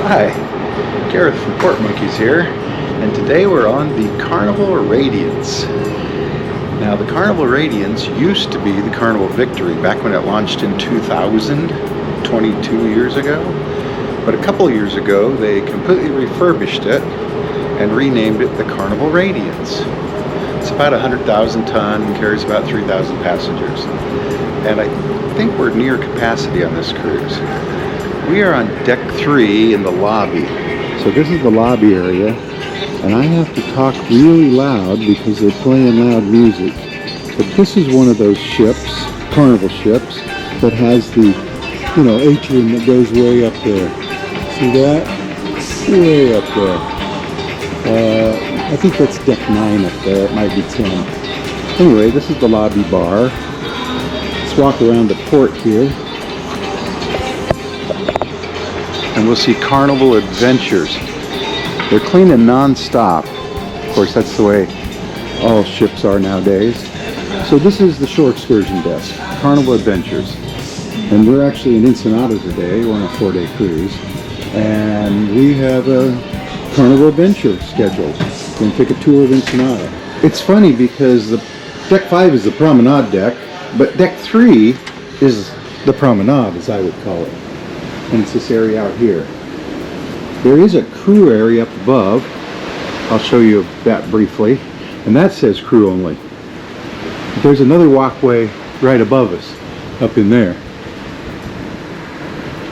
Hi, Gareth from Port Monkeys here, and today we're on the Carnival Radiance. Now the Carnival Radiance used to be the Carnival Victory back when it launched in 2000, 22 years ago. But a couple years ago they completely refurbished it and renamed it the Carnival Radiance. It's about 100,000 ton, carries about 3,000 passengers. And I think we're near capacity on this cruise. We are on deck 3 in the lobby. So this is the lobby area, and I have to talk really loud because they're playing loud music. But this is one of those ships, Carnival ships, that has the, atrium that goes way up there. See that? Way up there. I think that's deck 9 up there. It might be 10. Anyway, this is the lobby bar. Let's walk around the port here. And we'll see Carnival Adventures. They're cleaning non-stop. Of course, that's the way all ships are nowadays. So this is the shore excursion desk, Carnival Adventures. And we're actually in Ensenada today. We're on a 4-day cruise. And we have a Carnival Adventure scheduled. We're going to take a tour of Ensenada. It's funny because the deck 5 is the promenade deck, but deck 3 is the promenade, as I would call it. And it's this area out here. There is a crew area up above. I'll show you that briefly. And that says crew only. But there's another walkway right above us, up in there.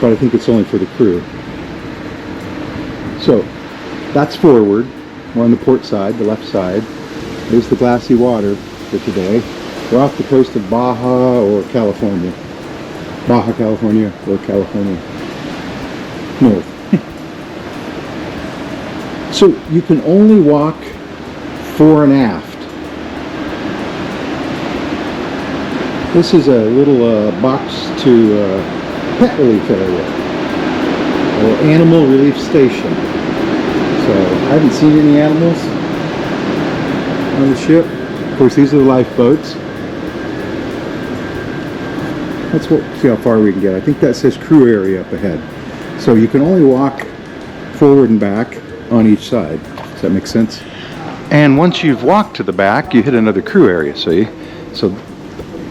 But I think it's only for the crew. So, that's forward. We're on the port side, the left side. There's the glassy water for today. We're off the coast of Baja or California. Baja California or California North. So you can only walk fore and aft. This is a little box to pet relief area or animal relief station. So I haven't seen any animals on the ship. Of course, these are the lifeboats. Let's see how far we can get. I think that says crew area up ahead. So you can only walk forward and back on each side. Does that make sense? And once you've walked to the back, you hit another crew area, see? So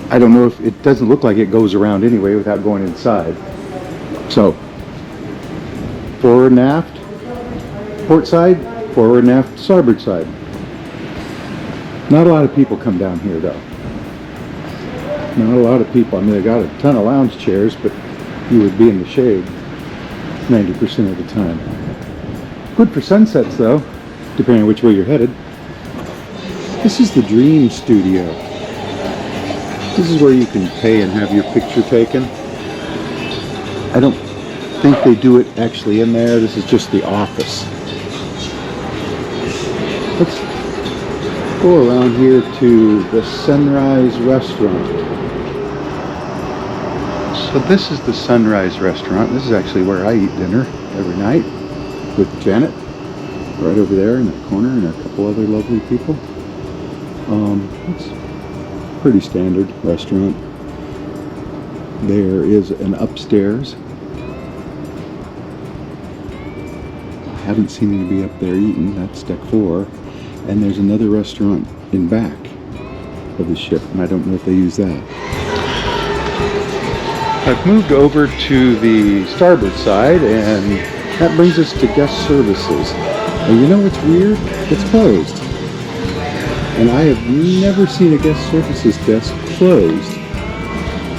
I don't know if it doesn't look like it goes around anyway without going inside. So forward and aft, port side, forward and aft, starboard side. Not a lot of people come down here though. Not a lot of people. I mean, they got a ton of lounge chairs, but you would be in the shade 90% of the time. Good for sunsets though, depending on which way you're headed. This is the Dream Studio. This is where you can pay and have your picture taken. I don't think they do it actually in there. This is just the office. Let's go around here to the Sunrise Restaurant. So this is the Sunrise Restaurant. This is actually where I eat dinner every night with Janet, right over there in that corner, and a couple other lovely people. It's a pretty standard restaurant. There is an upstairs. I haven't seen anybody up there eating. That's deck 4. And there's another restaurant in back of the ship, and I don't know if they use that. I've moved over to the starboard side, and that brings us to guest services. And you know what's weird? It's closed. And I have never seen a guest services desk closed.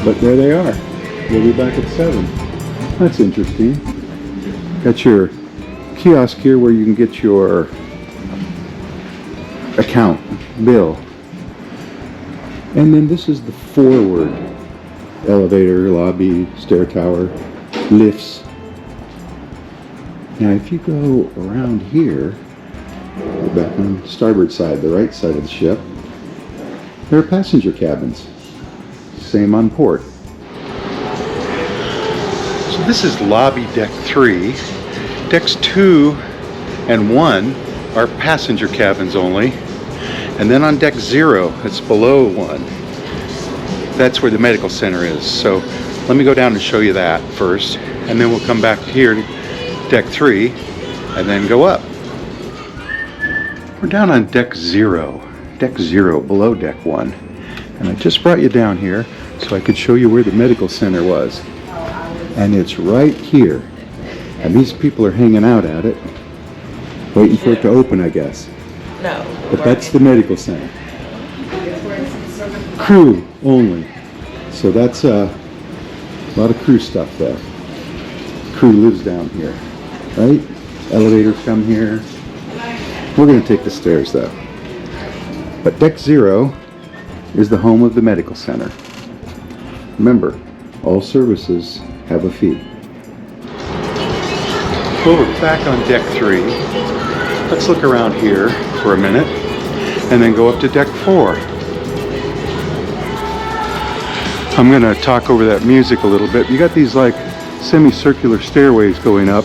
But there they are. We'll be back at 7. That's interesting. Got your kiosk here where you can get your account, bill. And then this is the forward elevator, lobby, stair tower, lifts. Now if you go around here, go back on the starboard side, the right side of the ship, there are passenger cabins. Same on port. So this is lobby deck 3. Decks 2 and 1 are passenger cabins only. And then on deck 0, it's below 1. That's where the medical center is. So let me go down and show you that first, and then we'll come back here deck 3, and then go up. We're down on deck 0. Deck 0, below deck 1. And I just brought you down here so I could show you where the medical center was. And it's right here. And these people are hanging out at it, waiting for it to open, I guess. No. But that's the medical center. Crew only. So that's a lot of crew stuff there. Crew lives down here, right? Elevators come here. We're going to take the stairs though. But deck 0 is the home of the medical center. Remember, all services have a fee. Well, we're back on deck 3. Let's look around here for a minute and then go up to deck 4. I'm going to talk over that music a little bit. You got these like semicircular stairways going up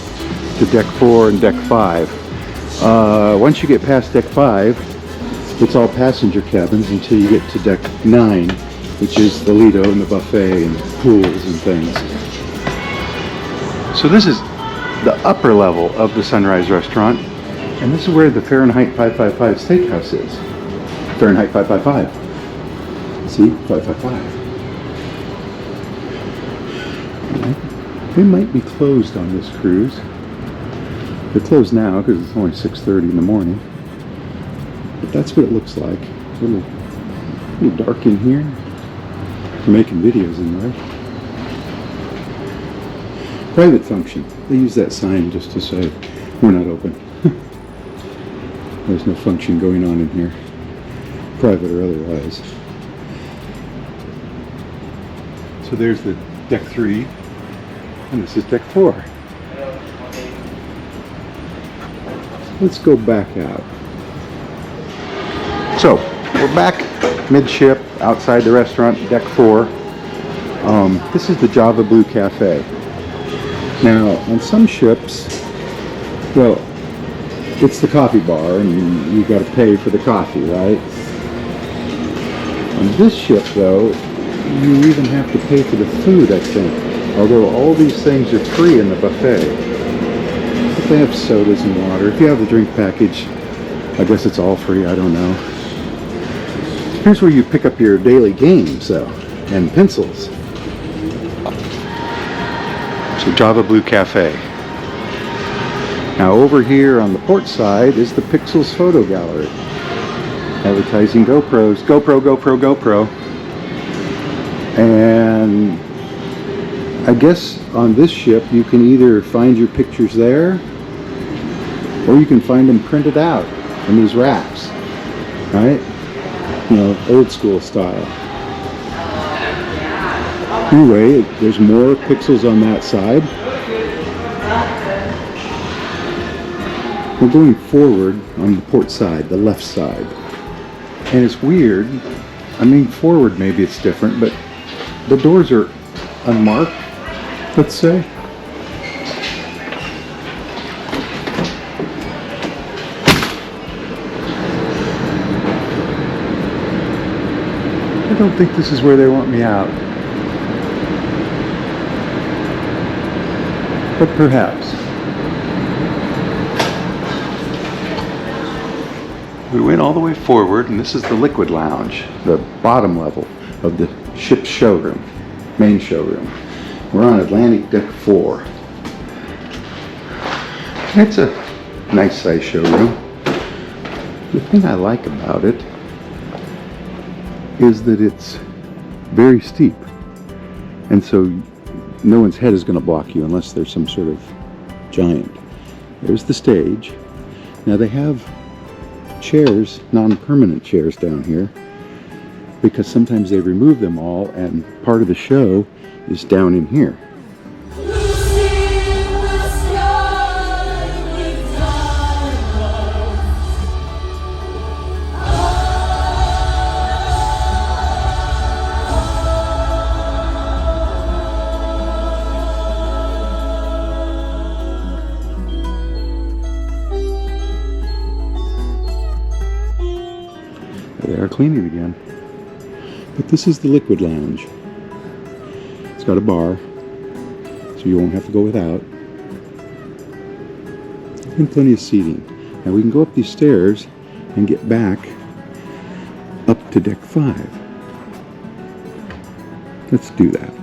to deck 4 and deck 5. Once you get past deck 5, it's all passenger cabins until you get to deck 9, which is the Lido and the buffet and pools and things. So this is the upper level of the Sunrise Restaurant, and this is where the Fahrenheit 555 steakhouse is. Fahrenheit 555. See? 555. They might be closed on this cruise. They're closed now because it's only 6:30 in the morning. But that's what it looks like. It's a little dark in here. We're making videos in there. Private function. They use that sign just to say we're not open. There's no function going on in here, private or otherwise. So there's the deck 3, and this is deck 4. Let's go back out. So we're back midship outside the restaurant, deck 4. This is the Java Blue Cafe. Now, on some ships, well, it's the coffee bar, and you got to pay for the coffee, right? On this ship, though, you even have to pay for the food, I think. Although all these things are free in the buffet. But they have sodas and water. If you have the drink package, I guess it's all free, I don't know. Here's where you pick up your daily games, though, and pencils. So Java Blue Cafe. Now over here on the port side is the Pixels Photo Gallery. Advertising GoPros. GoPro, GoPro, GoPro. And I guess on this ship you can either find your pictures there or you can find them printed out in these racks. Right? You know, old school style. Anyway, there's more pixels on that side. We're going forward on the port side, the left side. And it's weird. I mean, forward maybe it's different, but the doors are unmarked, let's say. I don't think this is where they want me out. But perhaps. We went all the way forward, and this is the Liquid Lounge, the bottom level of the ship's showroom, main showroom. We're on Atlantic Deck 4. It's a nice size showroom. The thing I like about it is that it's very steep, and so no one's head is going to block you unless there's some sort of giant. There's the stage. Now they have chairs, non-permanent chairs down here, because sometimes they remove them all and part of the show is down in here. They are cleaning again. But this is the Liquid Lounge. It's got a bar, so you won't have to go without. and plenty of seating. Now we can go up these stairs and get back up to deck 5. Let's do that.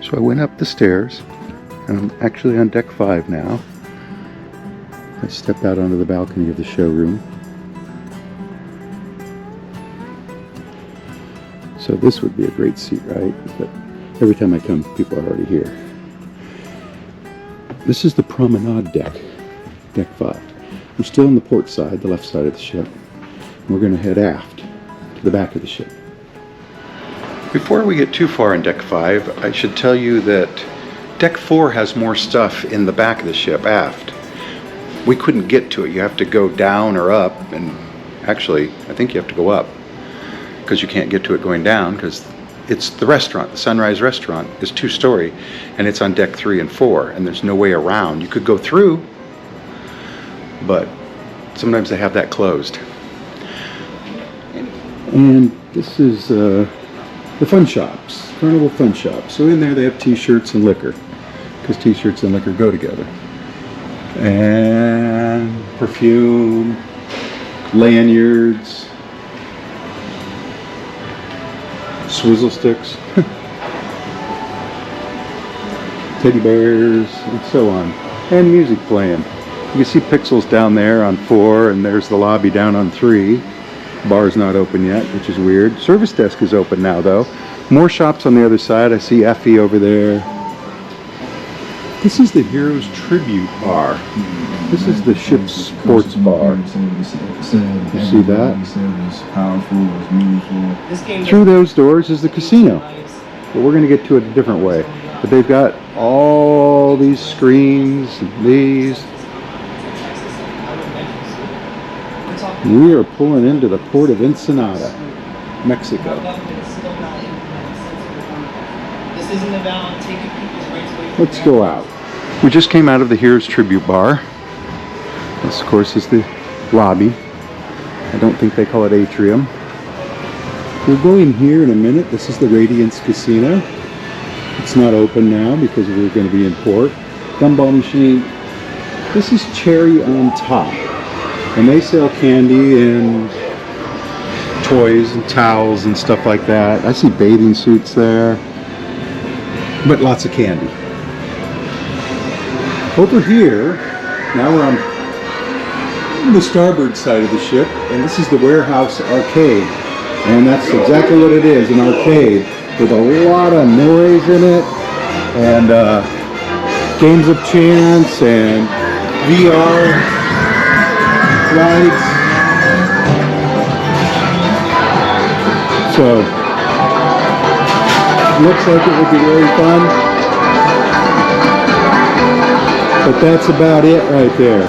So I went up the stairs, and I'm actually on deck 5 now. I stepped out onto the balcony of the showroom. So this would be a great seat, right? But every time I come, people are already here. This is the promenade deck, deck 5. We're still on the port side, the left side of the ship. We're going to head aft to the back of the ship. Before we get too far in deck 5, I should tell you that deck 4 has more stuff in the back of the ship aft. We couldn't get to it. You have to go down or up, and actually, I think you have to go up, because you can't get to it going down, because it's the restaurant. The Sunrise restaurant is 2-story, and it's on deck 3 and 4, and there's no way around. You could go through, but sometimes they have that closed. And this is the fun shops, Carnival Fun Shops. So in there they have t-shirts and liquor, because t-shirts and liquor go together. And perfume, lanyards, swizzle sticks, teddy bears, and so on. And music playing. You can see Pixels down there on 4, and there's the lobby down on 3. Bar's not open yet, which is weird. Service desk is open now, though. More shops on the other side. I see Effie over there. This is the Heroes Tribute Bar. This is the ship's sports bar. You see that? Through those doors is the casino. But we're going to get to it a different way. But they've got all these screens, and these. We are pulling into the port of Ensenada, Mexico. Let's go out. We just came out of the Heroes Tribute Bar. This, of course, is the lobby. I don't think they call it atrium. We'll go in here in a minute. This is the Radiance Casino. It's not open now because we're going to be in port. Gumball machine. This is Cherry on Top. And they sell candy and toys and towels and stuff like that. I see bathing suits there, but lots of candy. Over here, now we're on the starboard side of the ship, and this is the Warehouse Arcade. And that's exactly what it is, an arcade with a lot of noise in it, and games of chance, and VR rides. So, looks like it would be very fun. But that's about it right there.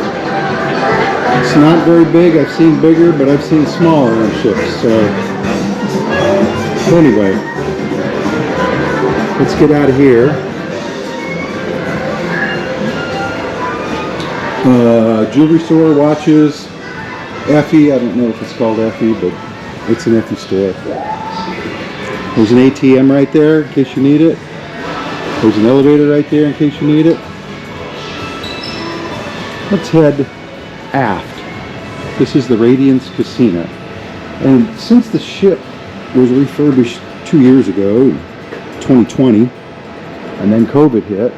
It's not very big. I've seen bigger, but I've seen smaller on ships. So, anyway, let's get out of here. Jewelry store, watches, Effie. I don't know if it's called Effie, but it's an Effie store. There's an ATM right there in case you need it. There's an elevator right there in case you need it. Let's head aft. This is the Radiance Casino. And since the ship was refurbished 2 years ago, 2020, and then COVID hit,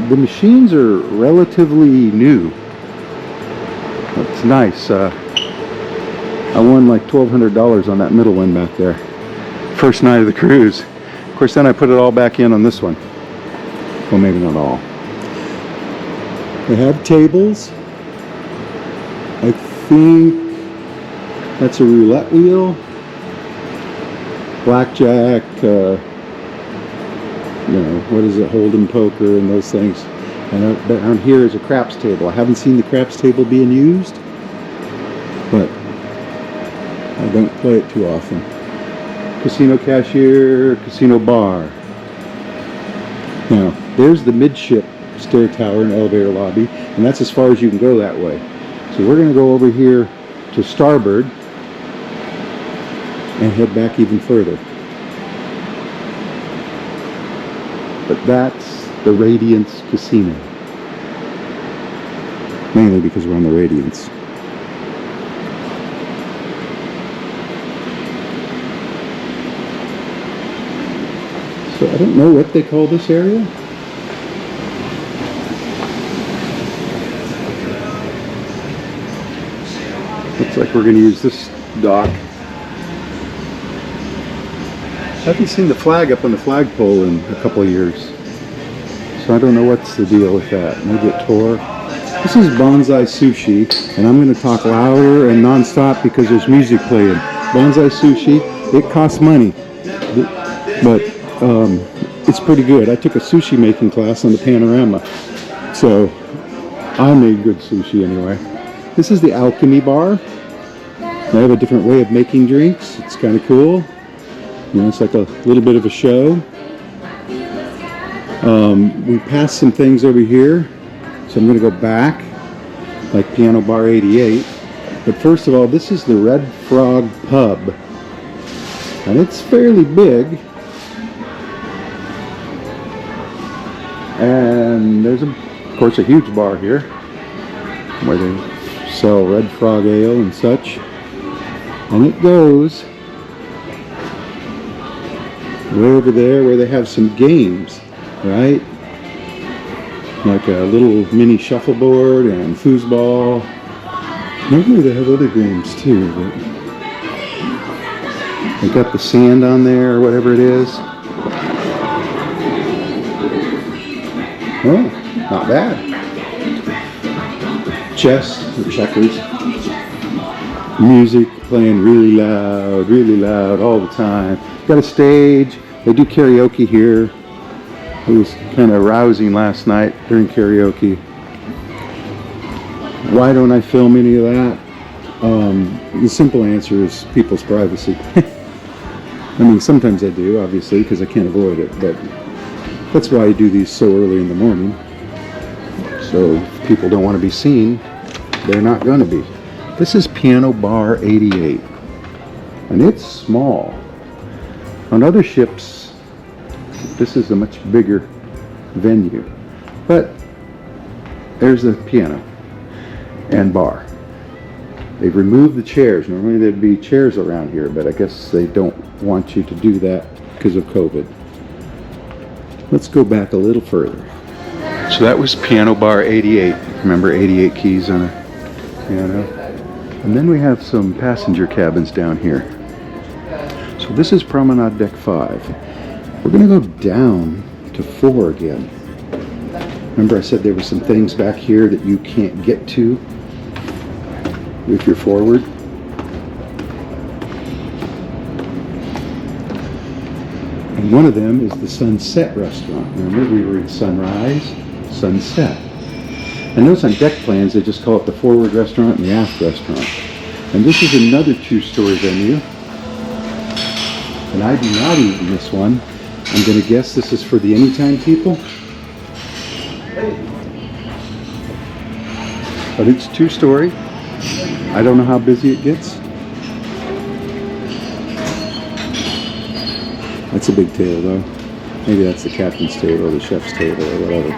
the machines are relatively new. It's nice. I won like $1,200 on that middle one back there. First night of the cruise. Of course, then I put it all back in on this one. Well, maybe not all. They have tables. I think that's a roulette wheel. Blackjack, what is it, Hold'em poker and those things. And down here is a craps table. I haven't seen the craps table being used, but I don't play it too often. Casino cashier, casino bar. Now, there's the midship stair tower and elevator lobby, and that's as far as you can go that way. So we're going to go over here to starboard and head back even further. But that's the Radiance Casino. mainly because we're on the Radiance. So I don't know what they call this area. Looks like we're going to use this dock. I haven't seen the flag up on the flagpole in a couple of years, so I don't know what's the deal with that. Maybe it tore. This is Bonsai Sushi, and I'm going to talk louder and non-stop because there's music playing. Bonsai Sushi, it costs money, but it's pretty good. I took a sushi making class on the Panorama, so I made good sushi anyway. This is the Alchemy Bar. They have a different way of making drinks. It's kind of cool. You know, it's like a little bit of a show. We passed some things over here, so I'm going to go back, like Piano Bar 88. But first of all, this is the Red Frog Pub, and it's fairly big. And there's, of course, a huge bar here where they sell Red Frog Ale and such. And it goes way over there where they have some games, right? Like a little mini shuffleboard and foosball. Maybe they have other games too, but they got the sand on there or whatever it is. Oh, not bad. Chess or checkers. Music playing really loud all the time. Got a stage. They do karaoke here. It was kind of rousing last night during karaoke. Why don't I film any of that? The simple answer is people's privacy. I mean, sometimes I do, obviously, because I can't avoid it, but that's why I do these so early in the morning. So if people don't want to be seen, they're not going to be. This is Piano Bar 88, and it's small. On other ships, this is a much bigger venue, but there's the piano and bar. They've removed the chairs. Normally there'd be chairs around here, but I guess they don't want you to do that because of COVID. Let's go back a little further. So that was Piano Bar 88. Remember, 88 keys on a piano? And then we have some passenger cabins down here. So this is Promenade Deck 5. We're going to go down to 4 again. Remember I said there were some things back here that you can't get to if you're forward? And one of them is the Sunset restaurant. Remember, we were in Sunrise, Sunset. And notice on deck plans, they just call it the forward restaurant and the aft restaurant. And this is another 2-story venue. And I do not eat in this one. I'm going to guess this is for the anytime people. But it's 2-story. I don't know how busy it gets. That's a big table though. Maybe that's the captain's table or the chef's table or whatever.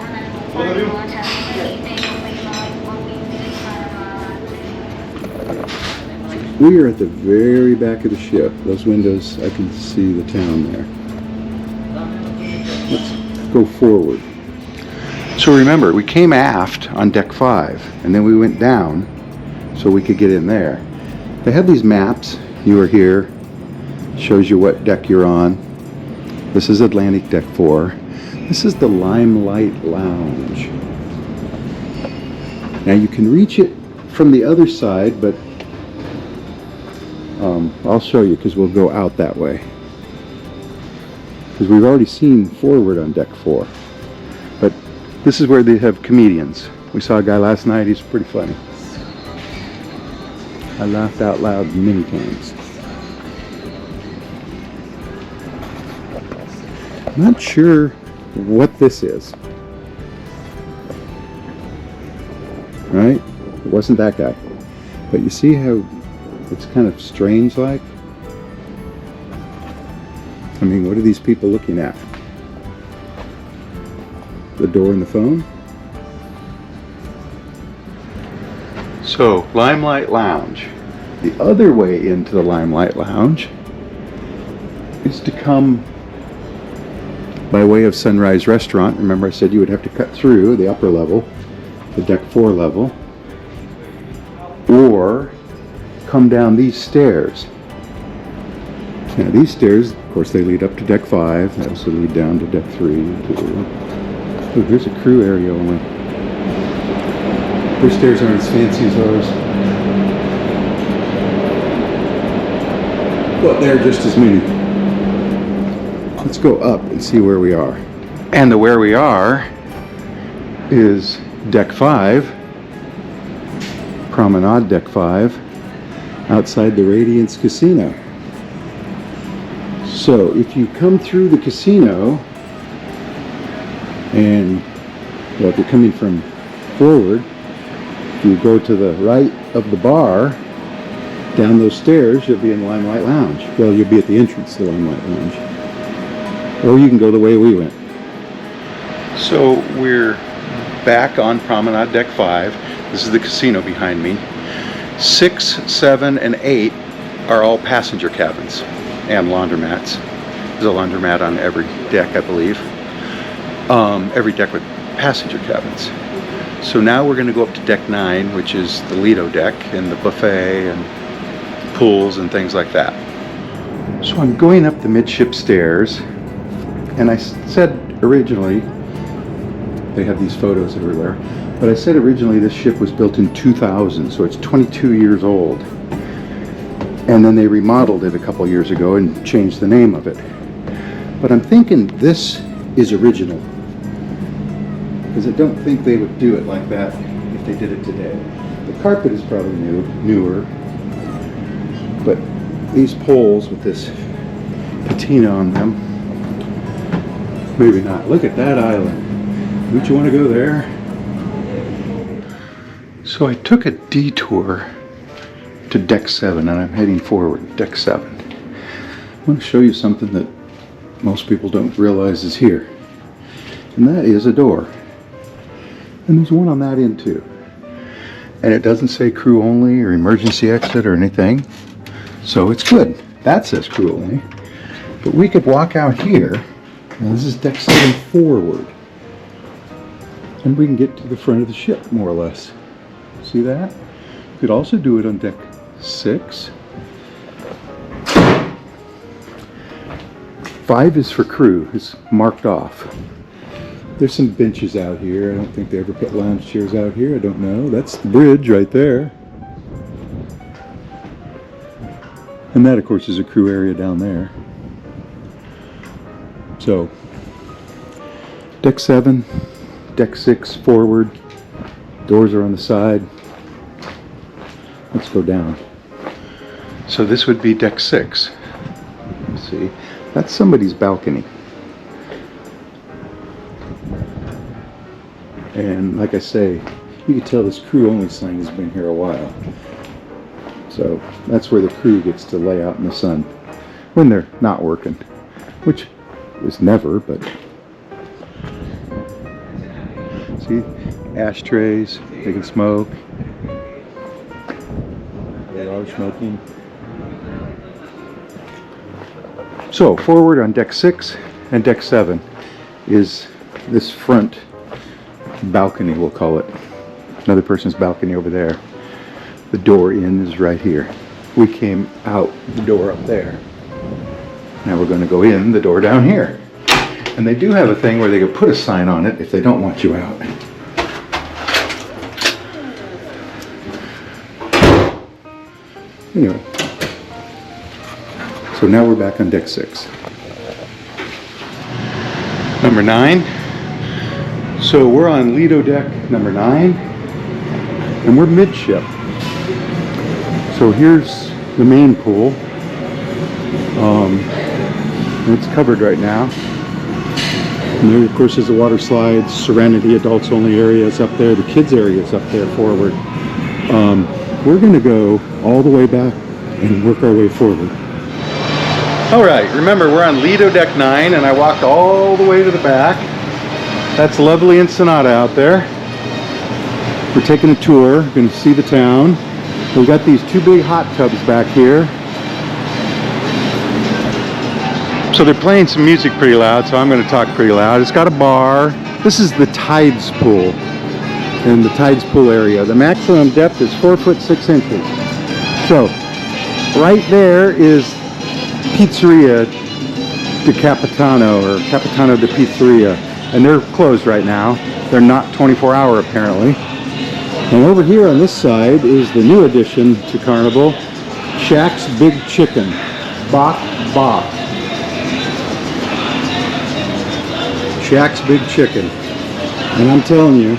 We are at the very back of the ship. Those windows, I can see the town there. Let's go forward. So remember, we came aft on deck 5 and then we went down so we could get in there. They have these maps. You are here. Shows you what deck you're on. This is Atlantic Deck 4. This is the Limelight Lounge. Now you can reach it from the other side, but I'll show you because we'll go out that way. Because we've already seen forward on deck 4. But this is where they have comedians. We saw a guy last night, he's pretty funny. I laughed out loud many times. I'm not sure what this is. Right? It wasn't that guy. But you see how it's kind of strange like? I mean, what are these people looking at? The door and the phone? So, Limelight Lounge. The other way into the Limelight Lounge is to come by way of Sunrise Restaurant. Remember I said you would have to cut through the upper level, the deck 4 level, or come down these stairs. Now these stairs, of course, they lead up to deck 5. They also lead down to deck 3. Oh, here's a crew area only. Their stairs aren't as fancy as ours, but they're just as many. Let's go up and see where we are. And the where we are is deck 5, promenade deck 5, outside the Radiance Casino. So if you come through the casino, and well, if you're coming from forward, if you go to the right of the bar, down those stairs, you'll be in Limelight Lounge. Well, you'll be at the entrance to the Limelight Lounge. Or you can go the way we went. So we're back on Promenade Deck 5. This is the casino behind me. 6, 7, and 8 are all passenger cabins and laundromats. There's a laundromat on every deck, I believe. Every deck with passenger cabins. So now we're going to go up to deck 9, which is the Lido deck, and the buffet and pools and things like that. So I'm going up the midship stairs, and I said originally, they have these photos everywhere, but I said originally this ship was built in 2000, so it's 22 years old. And then they remodeled it a couple years ago and changed the name of it. But I'm thinking this is original, because I don't think they would do it like that if they did it today. The carpet is probably newer, but these poles with this patina on them, maybe not. Look at that island. Don't you want to go there? So I took a detour to deck 7, and I'm heading forward, deck 7. I want to show you something that most people don't realize is here, and that is a door. And there's one on that end too. And it doesn't say crew only or emergency exit or anything, so it's good. That says crew only. But we could walk out here, and this is deck 7 forward, and we can get to the front of the ship, more or less. See that? You could also do it on deck 6. 5 is for crew. It's marked off. There's some benches out here. I don't think they ever put lounge chairs out here. I don't know. That's the bridge right there. And that, of course, is a crew area down there. So, deck 7, deck 6 forward. Doors are on the side. Let's go down. So this would be deck 6. Let's see. That's somebody's balcony. And like I say, you can tell this crew only sign has been here a while. So that's where the crew gets to lay out in the sun when they're not working, which is never, but see, ashtrays, they can smoke. They are smoking. So forward on deck 6 and deck 7 is this front balcony, we'll call it. Another person's balcony over there. The door in is right here. We came out the door up there. Now we're going to go in the door down here. And they do have a thing where they could put a sign on it if they don't want you out. Anyway. So now we're back on deck 6. Number 9. So we're on Lido deck number 9, and we're midship. So here's the main pool. And it's covered right now. And there, of course, is the water slides, Serenity, adults only area is up there. The kids area is up there forward. We're going to go all the way back and work our way forward. All right, remember we're on Lido deck 9, and I walked all the way to the back. That's lovely Ensenada out there. We're taking a tour. We're going to see the town. We've got these two big hot tubs back here. So they're playing some music pretty loud, so I'm going to talk pretty loud. It's got a bar. This is the Tides Pool. In the Tides Pool area. The maximum depth is 4 foot 6 inches. So, right there is Pizzeria de Capitano, or Capitano de Pizzeria. And they're closed right now. They're not 24-hour apparently. And over here on this side is the new addition to Carnival, Shaq's Big Chicken. Bok Bok. Shaq's Big Chicken. And I'm telling you,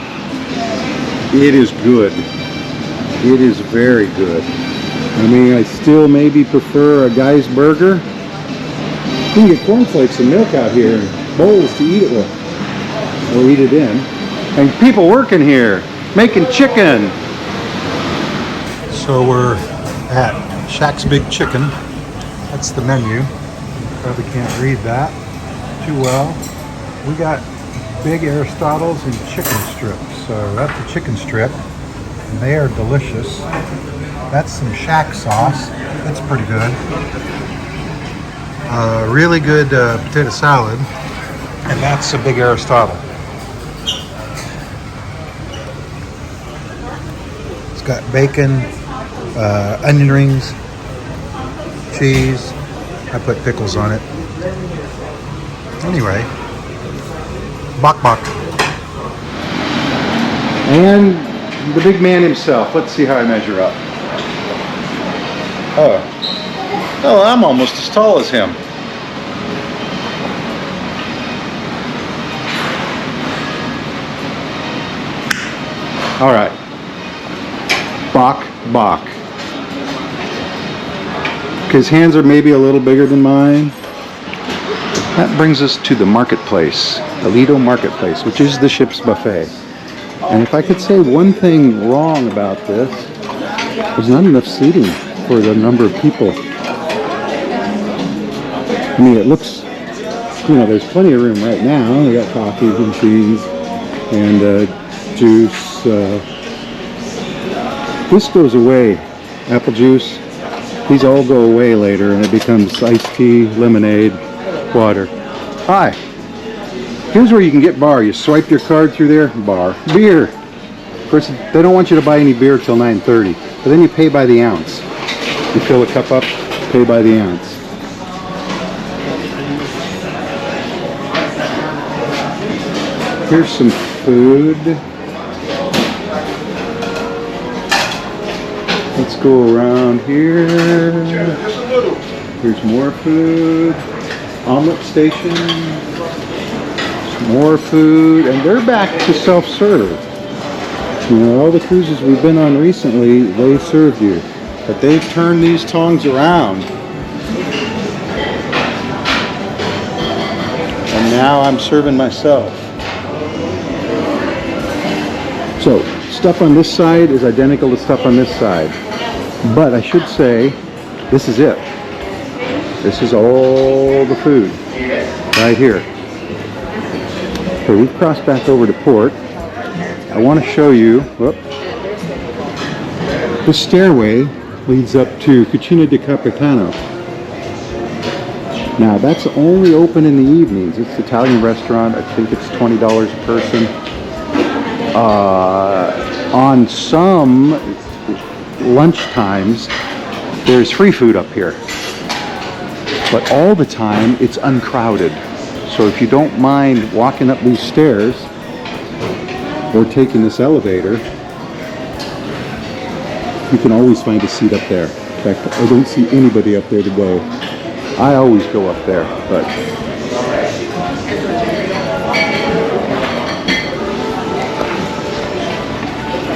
it is good. It is very good. I mean, I still maybe prefer a guy's burger. You can get cornflakes and milk out here and bowls to eat it with. Or eat it in. And people working here, making chicken. So we're at Shaq's Big Chicken. That's the menu. Probably can't read that too well. We got big Aristotles and chicken strips. So that's a chicken strip, and they are delicious. That's some Shaq sauce. That's pretty good. Really good potato salad, and that's a big Aristotle. It's got bacon, onion rings, cheese. I put pickles on it. Anyway, bok bok. And the big man himself. Let's see how I measure up. Oh, I'm almost as tall as him. All right. Bok bok. His hands are maybe a little bigger than mine. That brings us to the marketplace, the Lido marketplace, which is the ship's buffet. And if I could say one thing wrong about this, there's not enough seating for the number of people. I mean, it looks, you know, there's plenty of room right now. We got coffees and cheese and juice. This goes away. Apple juice. These all go away later, and it becomes iced tea, lemonade, water. Hi. Here's where you can get bar. You swipe your card through there, bar. Beer. Of course, they don't want you to buy any beer till 9:30, but then you pay by the ounce. You fill a cup up, pay by the ounce. Here's some food. Let's go around here. Here's more food. Omelet station. More food. And they're back to self-serve. You know, all the cruises we've been on recently, they serve you. But they've turned these tongs around. And now I'm serving myself. So, stuff on this side is identical to stuff on this side. But I should say, this is it. This is all the food right here. Okay, we've crossed back over to port. I want to show you, whoop, this stairway leads up to Cucina di Capitano. Now that's only open in the evenings. It's an Italian restaurant. I think it's $20 a person. On some lunch times, there's free food up here. But all the time, it's uncrowded. So if you don't mind walking up these stairs or taking this elevator, you can always find a seat up there. In fact, I don't see anybody up there today. I always go up there, but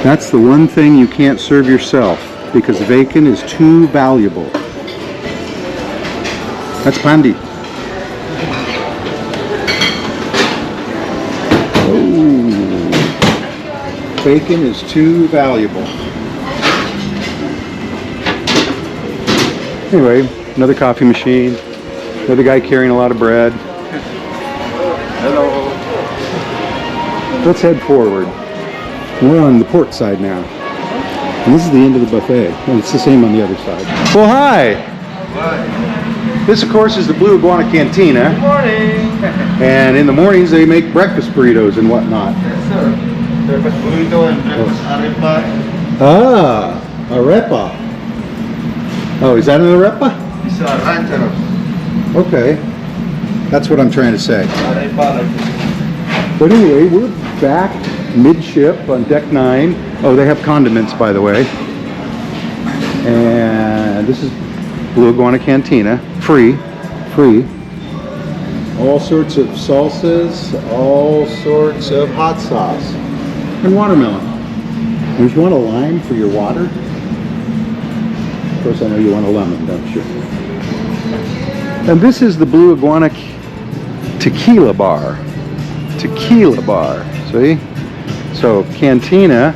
that's the one thing you can't serve yourself because bacon is too valuable. That's Pandi. Oh, bacon is too valuable. Anyway, another coffee machine. Another guy carrying a lot of bread. Hello. Let's head forward. We're on the port side now. And this is the end of the buffet. And it's the same on the other side. Well, hi! Hi. This, of course, is the Blue Iguana Cantina. Good morning! And in the mornings, they make breakfast burritos and whatnot. Yes, sir. Breakfast burrito and breakfast arepa. Ah, arepa. Oh, is that an arepa? It's rancheros. Okay. That's what I'm trying to say. Arepa like But anyway, we're back midship on deck 9. Oh, they have condiments, by the way. And this is Blue Iguana Cantina. Free. All sorts of salsas, all sorts of hot sauce. And watermelon. And if you want a lime for your water, of course I know you want a lemon, don't you? And this is the Blue Iguana Tequila Bar. Tequila Bar, see? So, Cantina,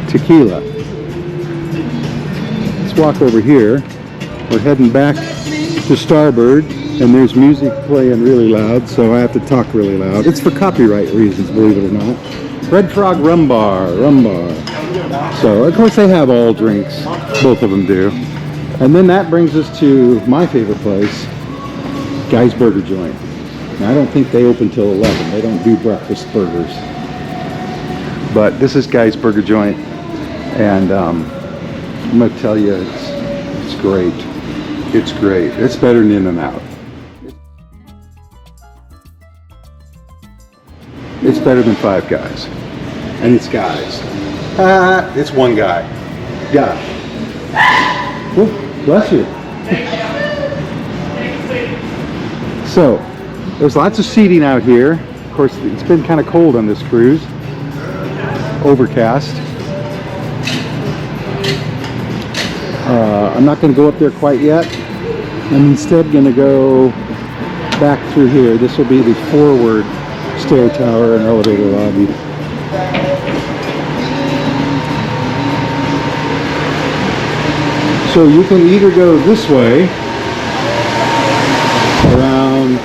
Tequila. Let's walk over here. We're heading back to starboard, and there's music playing really loud, so I have to talk really loud. It's for copyright reasons, believe it or not. Red Frog Rum Bar. So, of course, they have all drinks. Both of them do. And then that brings us to my favorite place, Guy's Burger Joint. Now, I don't think they open till 11. They don't do breakfast burgers. But this is Guy's Burger Joint, and I'm going to tell you, it's great. It's great. It's better than In-N-Out. It's better than Five Guys. And it's guys. It's one guy. Yeah. Oh, bless you. So, there's lots of seating out here. Of course, it's been kind of cold on this cruise. Overcast. I'm not going to go up there quite yet. I'm instead going to go back through here. This will be the forward stair tower and elevator lobby. So you can either go this way, around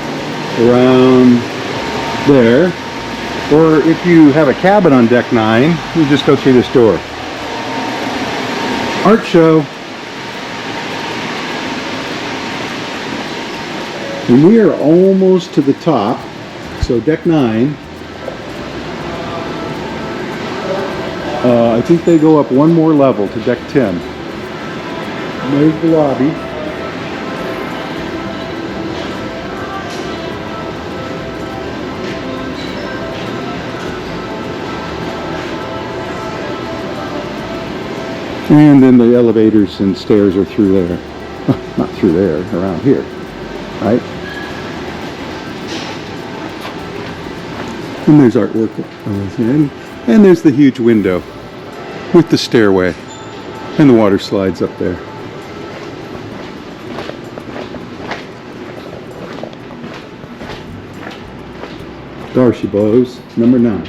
there, or if you have a cabin on deck 9, you just go through this door. Art show. And we are almost to the top. So deck 9. I think they go up one more level to deck 10. And there's the lobby. And then the elevators and stairs are through there. Not through there, around here. Right? And there's artwork. And there's the huge window with the stairway and the water slides up there. There she blows, number 9.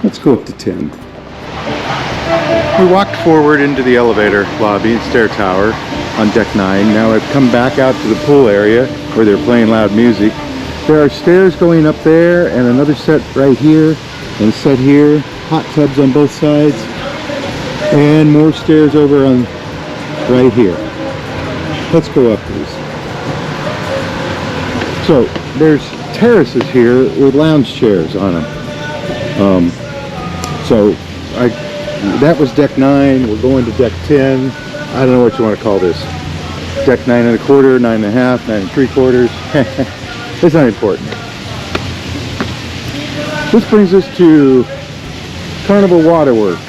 Let's go up to 10. We walked forward into the elevator lobby and stair tower on deck 9. Now I've come back out to the pool area where they're playing loud music. There are stairs going up there and another set right here and a set here. Hot tubs on both sides. And more stairs over on right here. Let's go up these. So there's terraces here with lounge chairs on them. That was deck 9. We're going to deck 10. I don't know what you want to call this. Deck 9 1/4, 9 1/2, 9 3/4. It's not important. This brings us to Carnival Waterworks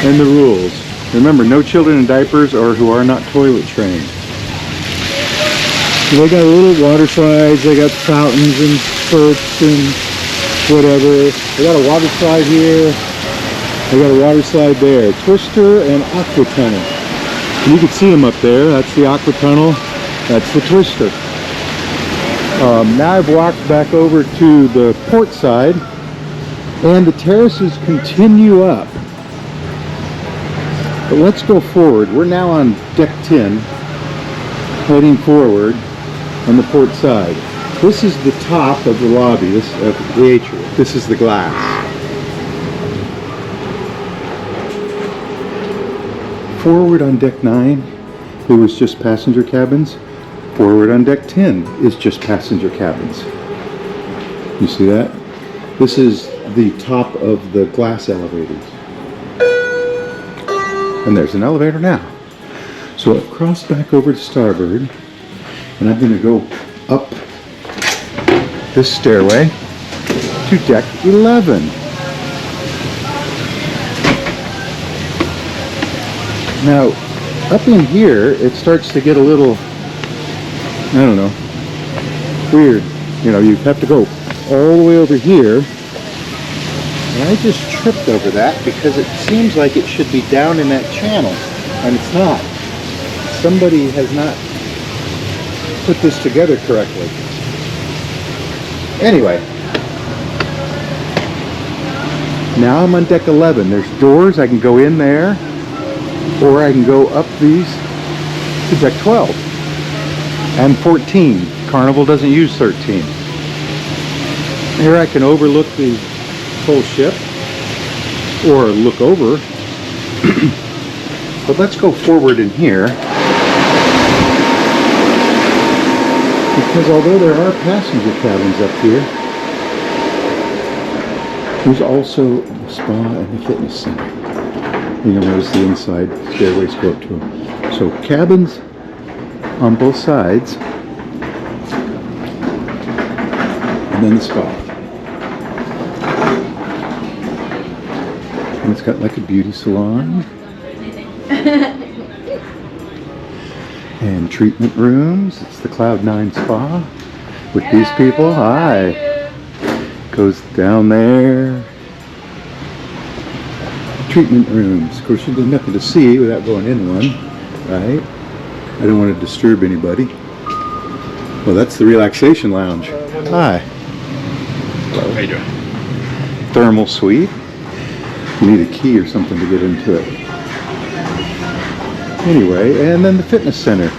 and the rules. Remember, no children in diapers or who are not toilet trained. They got little water slides, they got fountains and spurts and whatever. They got a water slide here, they got a water slide there. Twister and aqua tunnel. And you can see them up there. That's the aqua tunnel, that's the twister. Now I've walked back over to the port side and the terraces continue up. But let's go forward. We're now on deck 10, heading forward on the port side. This is the top of the lobby, this the atrium. This is the glass. Forward on deck 9, it was just passenger cabins. Forward on deck 10 is just passenger cabins. You see that? This is the top of the glass elevators. And there's an elevator now. So I've crossed back over to starboard, and I'm going to go up this stairway to deck 11. Now, up in here, it starts to get a little, I don't know, weird. You know, you have to go all the way over here. And I just tripped over that because it seems like it should be down in that channel, and it's not. Somebody has not put this together correctly. Anyway, now I'm on deck 11. There's doors. I can go in there, or I can go up these to deck 12 and 14. Carnival doesn't use 13. Here I can overlook the whole ship, or look over. But let's go forward in here, because although there are passenger cabins up here, there's also the spa and the fitness center. You'll notice the inside stairways go up to them. So cabins on both sides, and then the spa. And it's got like a beauty salon. And treatment rooms. It's the Cloud 9 Spa with these people. Hi. Goes down there. Treatment rooms. Of course, there's nothing to see without going in one, right? I don't want to disturb anybody. Well, that's the relaxation lounge. Hi. Hello. How you doing? Thermal suite. You need a key or something to get into it. Anyway, and then the fitness center.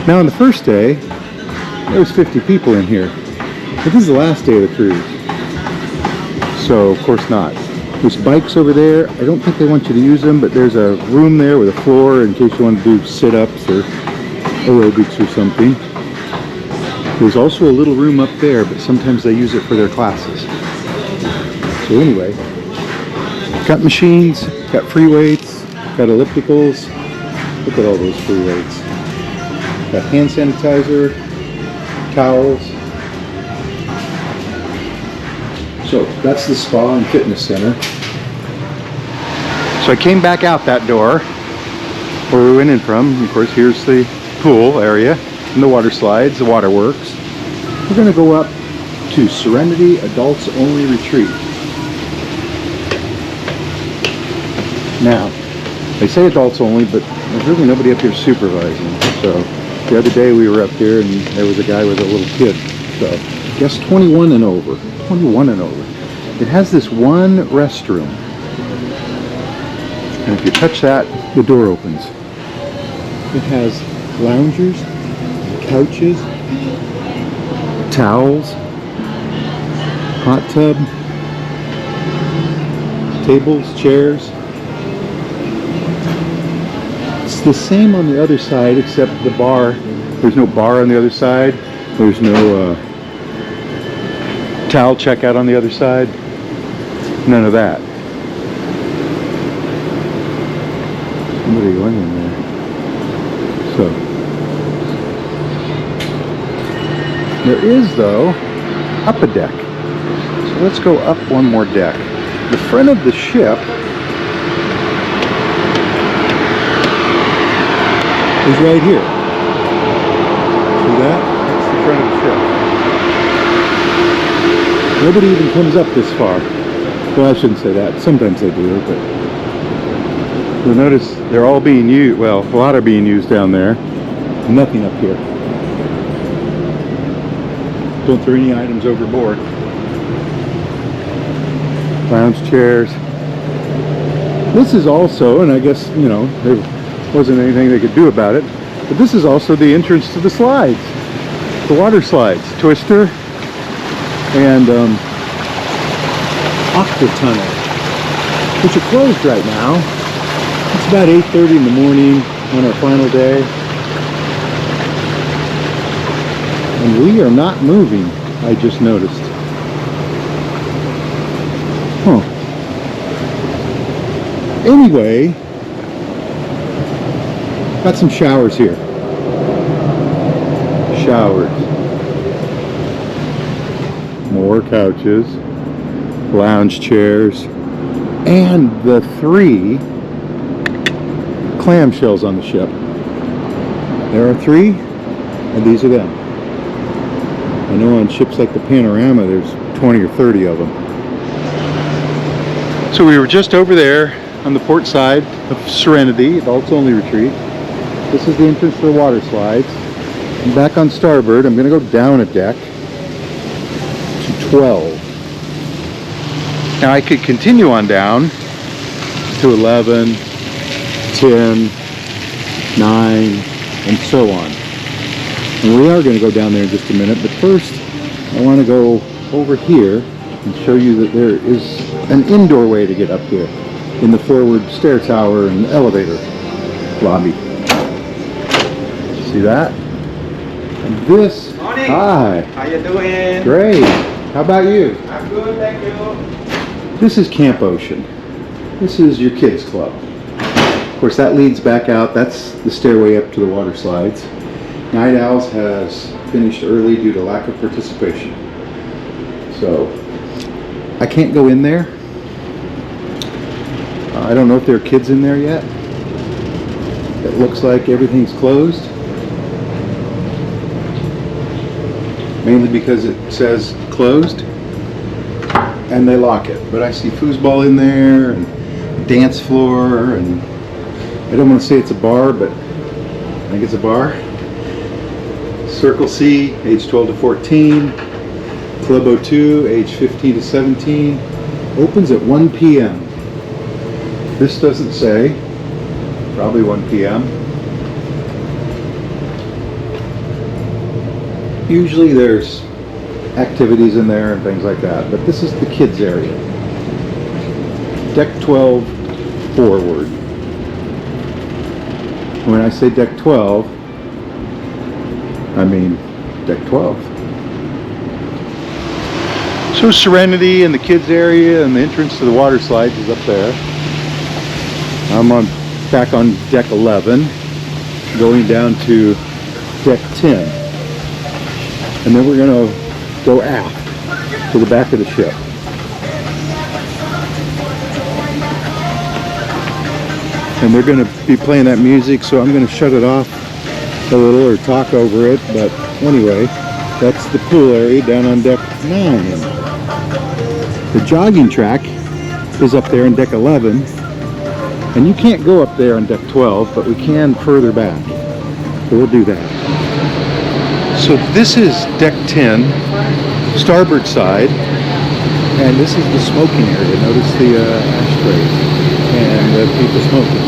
Now on the first day, there was 50 people in here. But this is the last day of the cruise. So, of course not. There's bikes over there. I don't think they want you to use them, but there's a room there with a floor in case you want to do sit-ups or aerobics or something. There's also a little room up there, but sometimes they use it for their classes. So anyway, got machines, got free weights, got ellipticals. Look at all those free weights. Got hand sanitizer, towels. So that's the spa and fitness center. So I came back out that door where we went in from. Of course, here's the pool area and the water slides, the Waterworks. We're going to go up to Serenity Adults Only Retreat. Now, they say adults only, but there's really nobody up here supervising. So the other day we were up here and there was a guy with a little kid. So I guess 21 and over. 21 and over. It has this one restroom. And if you touch that, the door opens. It has loungers, couches, towels, hot tub, tables, chairs. It's the same on the other side, except the bar. There's no bar on the other side. There's no towel checkout on the other side. None of that. Somebody going in there. So there is, though, up a deck. So let's go up one more deck. The front of the ship is right here. See that? That's the front of the ship. Nobody even comes up this far. Well, I shouldn't say that. Sometimes they do, but you'll notice they're all being used. Well, a lot are being used down there. Nothing up here. Don't throw any items overboard. Lounge chairs. This is also, and I guess, you know, there wasn't anything they could do about it, but this is also the entrance to the slides. the water slides, Twister and Aqua Tunnel, which are closed right now. It's about 8:30 in the morning on our final day. And we are not moving, I just noticed. Huh. Anyway, got some showers here. Showers. More couches, lounge chairs, and the 3 clamshells on the ship. There are 3, and these are them. I know on ships like the Panorama there's 20 or 30 of them. So we were just over there on the port side of Serenity, adults only retreat. This is the entrance to the water slides. I'm back on starboard. I'm going to go down a deck to 12. Now I could continue on down to 11, 10, 9, and so on. And we are going to go down there in just a minute, but first I want to go over here and show you that there is an indoor way to get up here in the forward stair tower and elevator lobby. See that? And this, Morning. Hi. How you doing? Great. How about you? I'm good, thank you. This is Camp Ocean. This is your kids club. Of course, that leads back out. That's the stairway up to the water slides. Night Owls has finished early due to lack of participation. So, I can't go in there. I don't know if there are kids in there yet. It looks like everything's closed. Mainly because it says closed and they lock it. But I see foosball in there and dance floor, and I don't want to say it's a bar, but I think it's a bar. Circle C, age 12 to 14. Club O2, age 15 to 17. Opens at 1 p.m. This doesn't say. Probably 1 p.m. Usually there's activities in there and things like that, but this is the kids area. Deck 12 forward. When I say deck 12, I mean deck 12. So Serenity and the kids area and the entrance to the water slides is up there. I'm back on deck 11, going down to deck 10. And then we're going to go aft to the back of the ship. And they're going to be playing that music, so I'm going to shut it off a little or talk over it. But anyway, that's the pool area down on deck 9. The jogging track is up there on deck 11. And you can't go up there on deck 12, but we can further back. So we'll do that. So this is deck 10, starboard side, and this is the smoking area. Notice the ashtrays and the people smoking.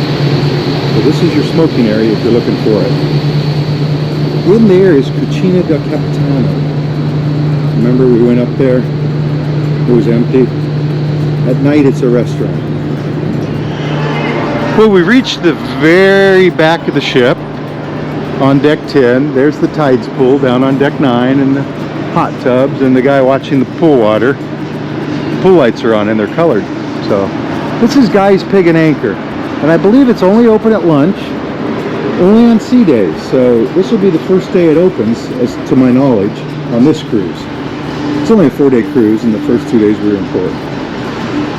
So this is your smoking area if you're looking for it. In there is Cucina del Capitano. Remember we went up there? It was empty. At night it's a restaurant. Well, we reached the very back of the ship on deck 10. There's the tides pool down on deck 9 and the hot tubs and the guy watching the pool water. Pool lights are on and they're colored. So this is Guy's Pig and Anchor, and I believe it's only open at lunch, only on sea days. So this will be the first day it opens, as to my knowledge, on this cruise. It's only a 4-day cruise, and the first 2 days we were in port,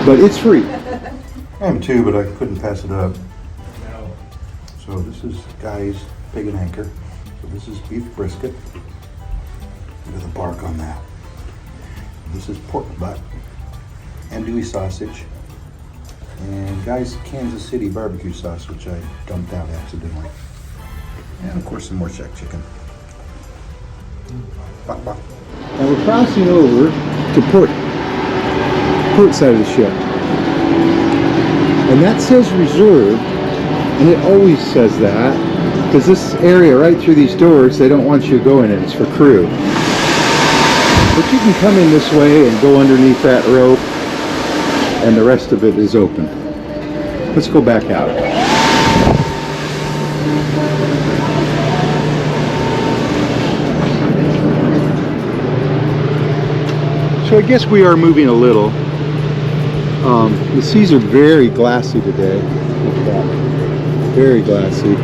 but it's free. I am too, but I couldn't pass it up. So this is Guy's Pig and Anchor. So this is beef brisket. Look at the bark on that. This is pork butt, andouille sausage, and Guy's Kansas City barbecue sauce, which I dumped out accidentally. And of course some more shack chicken. Bok bok. Now we're crossing over to port side of the ship. And that says reserved, and it always says that. Because this area right through these doors, they don't want you going in. It's for crew. But you can come in this way and go underneath that rope, and the rest of it is open. Let's go back out. So I guess we are moving a little. The seas are very glassy today. Look at that. Very glassy.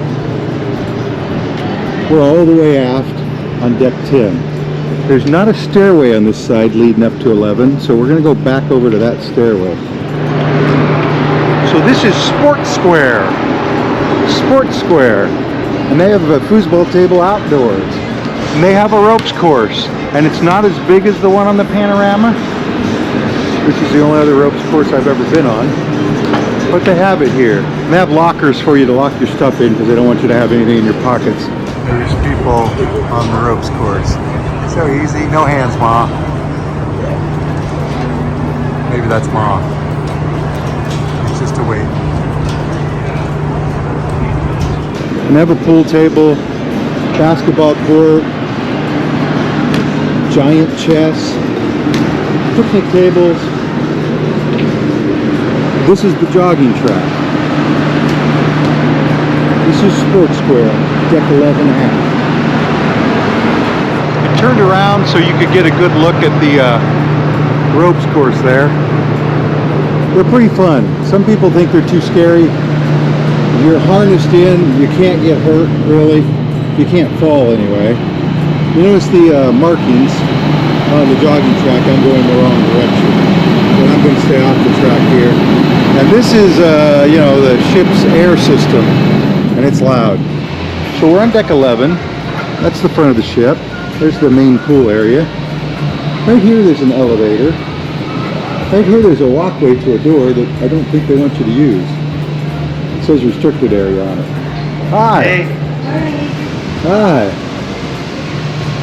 We're all the way aft on deck 10. There's not a stairway on this side leading up to 11, so we're going to go back over to that stairway. So this is Sports Square. Sports Square. And they have a foosball table outdoors. And they have a ropes course. And it's not as big as the one on the Panorama. This is the only other ropes course I've ever been on. But they have it here. And they have lockers for you to lock your stuff in because they don't want you to have anything in your pockets. There's people on the ropes course. So easy, no hands, Ma. Maybe that's Ma. It's just a wait. And they have a pool table, basketball court, giant chess, picnic tables. This is the jogging track. This is Sports Square, deck 11.5. It turned around so you could get a good look at the ropes course there. They're pretty fun. Some people think they're too scary. You're harnessed in, you can't get hurt really. You can't fall anyway. You notice the markings on the jogging track. I'm going the wrong direction. And I'm going to stay off the track here. And this is, you know, the ship's air system. And it's loud. So we're on deck 11. That's the front of the ship. There's the main pool area. Right here there's an elevator. Right here there's a walkway to a door that I don't think they want you to use. It says restricted area on it. Hi. Hey. Hi.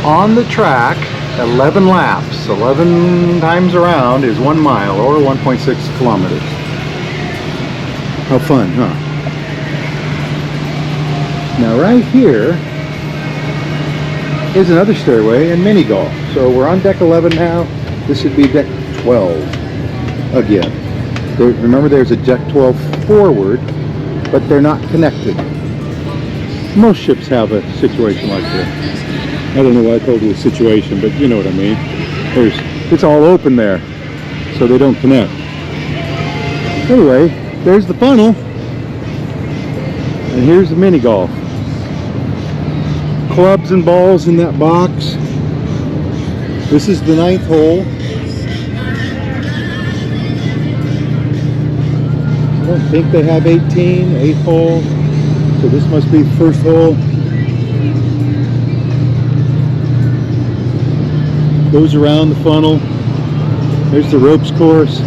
On the track, 11 laps. 11 times around is 1 mile or 1.6 kilometers. How fun, huh? Now right here is another stairway and mini golf. So we're on deck 11 now. This would be deck 12 again. Remember there's a deck 12 forward, but they're not connected. Most ships have a situation like this. I don't know why I told you a situation, but you know what I mean. It's all open there, so they don't connect. Anyway, there's the funnel, and here's the mini golf. Clubs and balls in that box. This is the 9th hole. I don't think they have 18, 8th hole. So this must be the first hole. Goes around the funnel. There's the ropes course.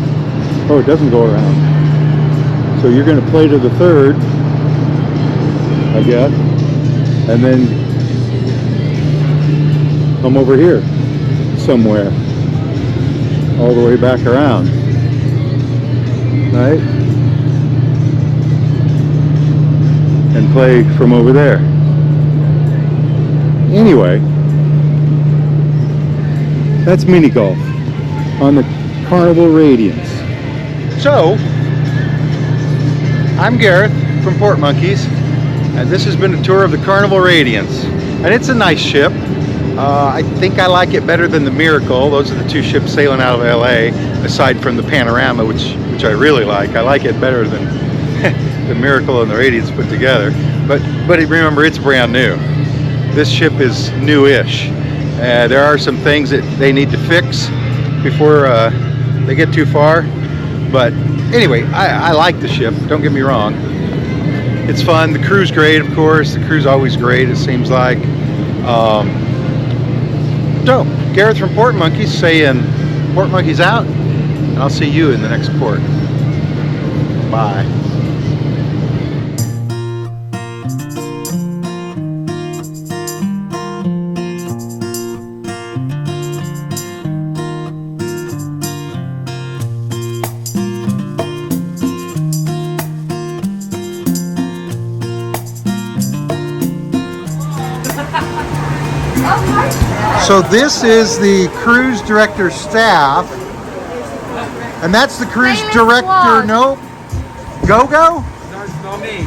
Oh, it doesn't go around. So you're going to play to the 3rd, I guess, and then come over here somewhere, all the way back around, right? And play from over there. Anyway, that's mini golf on the Carnival Radiance. So, I'm Gareth from Port Monkeys, and this has been a tour of the Carnival Radiance. And it's a nice ship. I think I like it better than the Miracle. Those are the two ships sailing out of LA, aside from the Panorama, which I really like. I like it better than the Miracle and the Radiance put together. But remember, it's brand new. This ship is new-ish. There are some things that they need to fix before they get too far. But anyway, I like the ship, don't get me wrong. It's fun. The crew's great, of course. The crew's always great, it seems like. So, Gareth from Port Monkeys saying, Port Monkeys out, and I'll see you in the next port. Bye. So this is the cruise director staff, and that's the cruise Famous director. vlog. Nope. Go-Go? No me.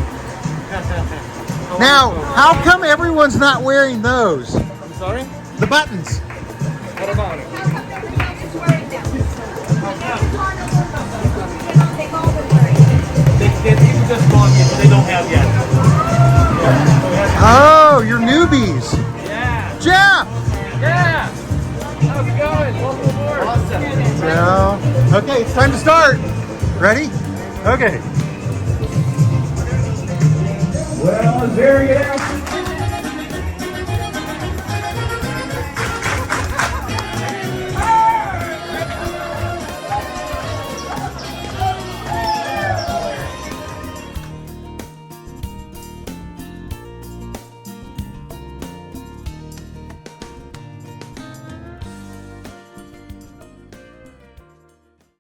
Now, how come everyone's not wearing those? I'm sorry? The buttons. What about it? These are just long kids, they don't have yet. Oh, you're newbies. Yeah. Jeff! Yeah. How's it going? Welcome aboard. Awesome. Yeah. Okay, it's time to start. Ready? Okay. Well, very good afternoon.